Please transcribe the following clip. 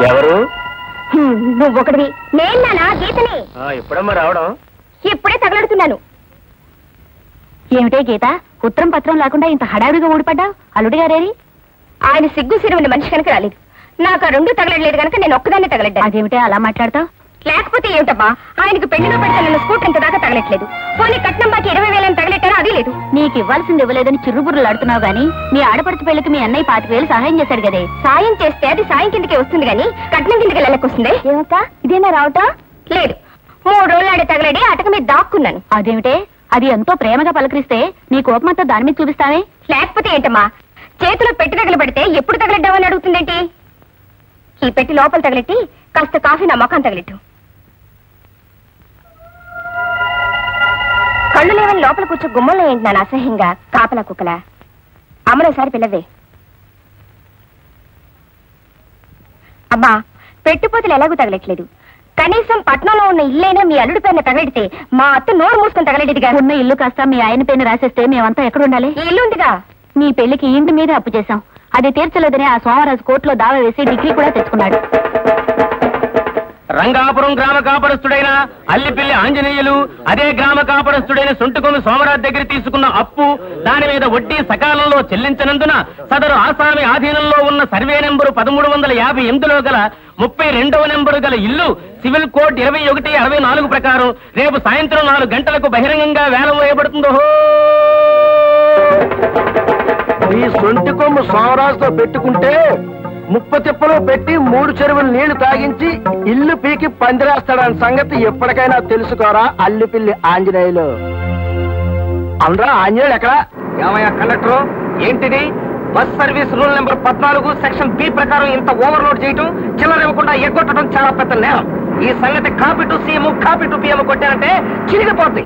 ఎవరు? నువ్వు ఒకటివి. నేనా గీతని. ఎప్పుడమ్మా రావడం? ఇప్పుడే తగలడుతున్నాను. ఏమిటే గీత, ఉత్తరం పత్రం లేకుండా ఇంత హడావిడిగా ఊడిపడ్డావు? అల్లుడి గారేరి? ఆయన సిగ్గు సిరువుని మనిషి కనుక రాలేదు. నాకు ఆ రెండు తగలలేదు కనుక నేను ఒక్కదాన్ని తగలడ్డా. అదేమిటే అలా మాట్లాడతావు? లేకపోతే ఏమిటమ్మా, ఆయనకు పెళ్లిలో పెడతానన్న స్కూటర్ ఇంత దాకా తగలట్లేదు. పోనీ కట్నం బాకి 20,000 తగలెట్టారో అది లేదు. నీకు ఇవ్వాల్సింది ఇవ్వలేదని చిరుబుర్రులు ఆడుతున్నావు గానీ మీ ఆడపడుచు పెళ్లికి మీ అన్నయ్య 25,000 సహాయం చేశాడు కదే. సాయం చేస్తే అది సాయం కిందకే వస్తుంది గానీ కట్నం కిందకి వెళ్ళకొస్తుంది. ఏమక్క ఇదేనా రావటం? లేదు, 3 రోజులు ఆడే తగలడి అటక మీద దాక్కున్నాను. అదేమిటే, అది ఎంతో ప్రేమగా పలకరిస్తే నీ కోపమంతా దాని మీద చూపిస్తావే? లేకపోతే ఏంటమ్మా, చేతిలో పెట్టి తగలబడితే ఎప్పుడు తగలడ్డావని అడుగుతుందేంటి? ఈ పెట్టి లోపల తగలెట్టి కాస్త కాఫీ నా మొఖం తగలెట్టు. కళ్ళు లేవని లోపల కూర్చో గుమ్మంలో ఏంటి నాన్న అసహ్యంగా కాపలా కుక్కలా? అమ్మరోసారి పిల్లవే. అమ్మా, పెట్టుపోతలు ఎలాగూ తగలట్లేదు. కనీసం పట్నంలో ఉన్న ఇల్లైనా మీ అల్లుడి పేరున తగలెడితే మా అత్త నోరు మూసుకొని తగలెడిదిగా. ఉన్న ఇల్లు కాస్త మీ ఆయన పేరున రాసేస్తే మేమంతా ఎక్కడ ఉండాలి? ఈ ఇల్లు ఉందిగా. మీ పెళ్లికి ఇంటి మీదే అప్పు చేశాం. అది తీర్చలేదని ఆ సోమరాజు కోర్టులో దావా వేసి డిగ్రీ కూడా తెచ్చుకున్నాడు. రంగాపురం గ్రామ కాపరస్తుడైన అల్లిపిల్లి ఆంజనేయులు అదే గ్రామ కాపరస్తుడైన సొంటుకొమ్మి సోమరాజు దగ్గర తీసుకున్న అప్పు, దాని మీద వడ్డీ సకాలంలో చెల్లించనందున సదరు ఆసామి ఆధీనంలో ఉన్న సర్వే నెంబరు 1358లో గల 32వ నెంబరు గల ఇల్లు సివిల్ కోడ్ 2164 ప్రకారం రేపు సాయంత్రం 4 గంటలకు బహిరంగంగా వేలం వేయబడుతుందో. ఈ సొంటికొమ్ము సోమరాజుతో పెట్టుకుంటే ముప్పతిప్పలో పెట్టి 3 చెరువులు నీళ్లు తాగించి ఇల్లు పీకి పందిరేస్తాడన్న సంగతి ఎప్పటికైనా తెలుసుకోరా అల్లిపిల్లి ఆంజనేయులు. అవునరా ఆంజనేయులు ఎక్కడ? ఏమయ్యా కండక్టర్, ఏంటిది? Bus service rule number 14 section B ప్రకారం ఇంత ఓవర్లోడ్ చేయటం, చిల్లర ఇవ్వకుండా ఎగ్గొట్టడం చాలా పెద్ద నేరం. ఈ సంగతి copy to CM copy to PM కొట్టారంటే చిరిగిపోతుంది.